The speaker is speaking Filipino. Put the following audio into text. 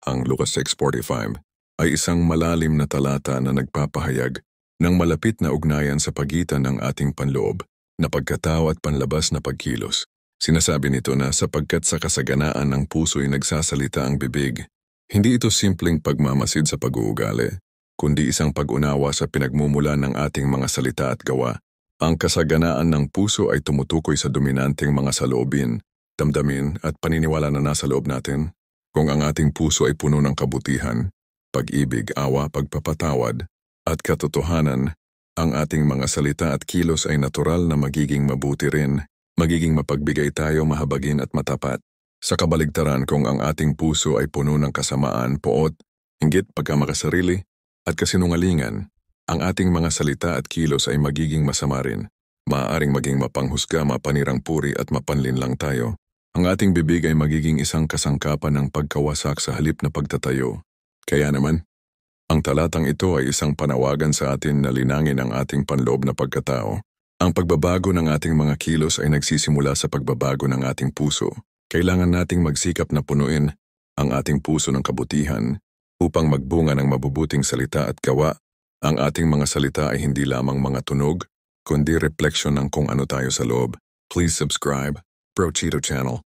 Ang Lucas 6:45 ay isang malalim na talata na nagpapahayag ng malapit na ugnayan sa pagitan ng ating panloob na pagkatao at panlabas na pagkilos. Sinasabi nito na sapagkat sa kasaganaan ng puso'y nagsasalita ang bibig. Hindi ito simpleng pagmamasid sa pag-uugali, kundi isang pag-unawa sa pinagmumulan ng ating mga salita at gawa. Ang kasaganaan ng puso ay tumutukoy sa dominanteng mga saloobin, damdamin at paniniwala na nasa loob natin. Kung ang ating puso ay puno ng kabutihan, pag-ibig, awa, pagpapatawad, at katotohanan, ang ating mga salita at kilos ay natural na magiging mabuti rin, magiging mapagbigay tayo, mahabagin at matapat. Sa kabaligtaran, kung ang ating puso ay puno ng kasamaan, poot, inggit, pagkamakasarili, at kasinungalingan, ang ating mga salita at kilos ay magiging masama rin. Maaaring maging mapanghusga, mapanirang puri at mapanlinlang tayo. Ang ating bibig ay magiging isang kasangkapan ng pagkawasak sa halip na pagtatayo. Kaya naman, ang talatang ito ay isang panawagan sa atin na linangin ang ating panloob na pagkatao. Ang pagbabago ng ating mga kilos ay nagsisimula sa pagbabago ng ating puso. Kailangan nating magsikap na punuin ang ating puso ng kabutihan upang magbunga ng mabubuting salita at gawa. Ang ating mga salita ay hindi lamang mga tunog, kundi refleksyon ng kung ano tayo sa loob. Please subscribe, Bro Cheeto Channel.